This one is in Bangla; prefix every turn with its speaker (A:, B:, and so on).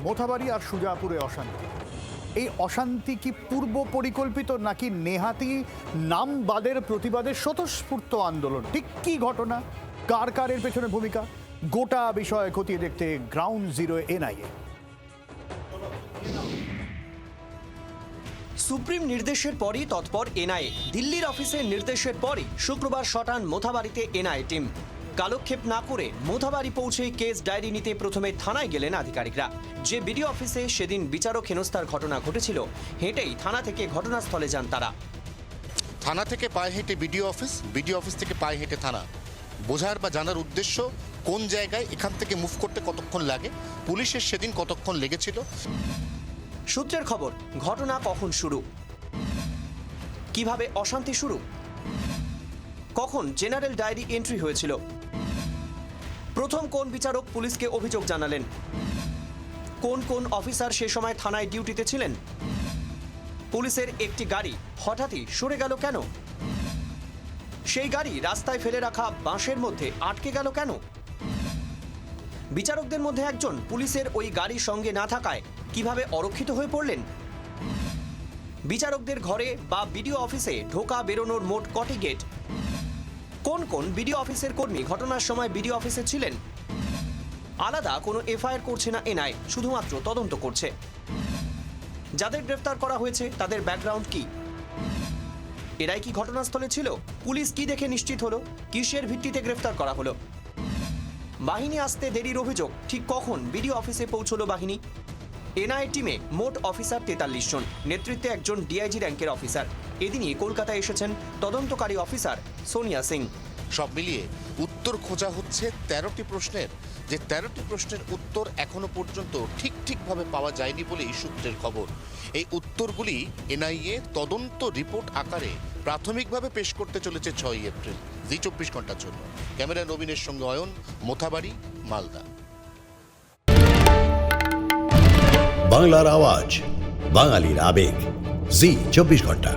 A: মোথাবাড়ি আর সুজাপুরে অশান্তি। এই অশান্তি কি পূর্ব পরিকল্পিত নাকি নেহাতি নাম বাদের প্রতিবাদের স্বতঃস্ফূর্ত আন্দোলন? ঠিক কি ঘটনা, কার কারের পেছনে ভূমিকা, গোটা বিষয় খতিয়ে দেখতে গ্রাউন্ড জিরো এনআইএ।
B: সুপ্রিম নির্দেশের পরই তৎপর এনআইএ। দিল্লির অফিসের নির্দেশের পরই শুক্রবার শটান মোথাবাড়িতে এনআইএ টিম। কালক্ষেপ না করে মোথাবাড়ি পৌঁছে কেস ডায়েরি নিতে প্রথমে থানায় গেলেন আধিকারিকরা। যে বিডিও অফিসে সেদিন বিচারক হেনস্থার ঘটনা ঘটেছিল, হেঁটেই থানা থেকে ঘটনাস্থলে যান তারা।
C: থানা থেকে পায়ে হেঁটে বিডিও অফিস থেকে পায়ে হেঁটে থানা। বোঝার বা জানার উদ্দেশ্য কোন জায়গায় এখান থেকে মুভ করতে কতক্ষণ লাগে, পুলিশের সেদিন কতক্ষণ লেগেছিল।
B: সূত্রের খবর, ঘটনা কখন শুরু, কিভাবে অশান্তি শুরু, কখন জেনারেল ডায়েরি এন্ট্রি হয়েছিল, প্রথম কোন বিচারক পুলিশকে অভিযোগ জানালেন, কোন কোন অফিসার সে সময় থানায় ডিউটিতে ছিলেন, পুলিশের একটি গাড়ি হঠাৎই সরে গেল কেন, সেই গাড়ি রাস্তায় ফেলে রাখা বাঁশের মধ্যে আটকে গেল কেন, বিচারকদের মধ্যে একজন পুলিশের ওই গাড়ির সঙ্গে না থাকায় কিভাবে অরক্ষিত হয়ে পড়লেন, বিচারকদের ঘরে বা বিডিও অফিসে ঢোকা বেরোনোর মোট কটি গেট, কোন কোন বিডিও অফিসের কর্মী ঘটনার সময় বিডিও অফিসে ছিলেন। আলাদা কোনো এফআইআর করছে না এনআইএ, শুধুমাত্র তদন্ত করছে। যাদের গ্রেফতার করা হয়েছে তাদের ব্যাকগ্রাউন্ড কি, এরাই কি ঘটনাস্থলে ছিল, পুলিশ কি দেখে নিশ্চিত হলো, কিসের ভিত্তিতে গ্রেফতার করা হলো, বাহিনী আসতে দেরির অভিযোগ, ঠিক কখন বিডিও অফিসে পৌঁছলো বাহিনী। এনআইএ টিমে মোট অফিসার 43 জন, নেতৃত্বে একজন ডিআইজি র্যাঙ্কের অফিসার। এদিনই কলকাতায় এসেছেন তদন্তকারী অফিসার সোনিয়া সিং।
C: সব মিলিয়ে উত্তর খোঁজা হচ্ছে 13টি প্রশ্নের, যে 13টি প্রশ্নের উত্তর এখনো পর্যন্ত ঠিকভাবে পাওয়া যায়নি বলেই সূত্রের খবর। এই উত্তরগুলি এনআইএ তদন্ত রিপোর্ট আকারে প্রাথমিকভাবে পেশ করতে চলেছে 6ই এপ্রিল, জি 24 ঘন্টার জন্য। ক্যামেরা নবীনের সঙ্গে অয়ন, মোথাবাড়ি, মালদা।
D: বাংলার আওয়াজ, বাঙালির আবেগ, জি 24 ঘন্টা।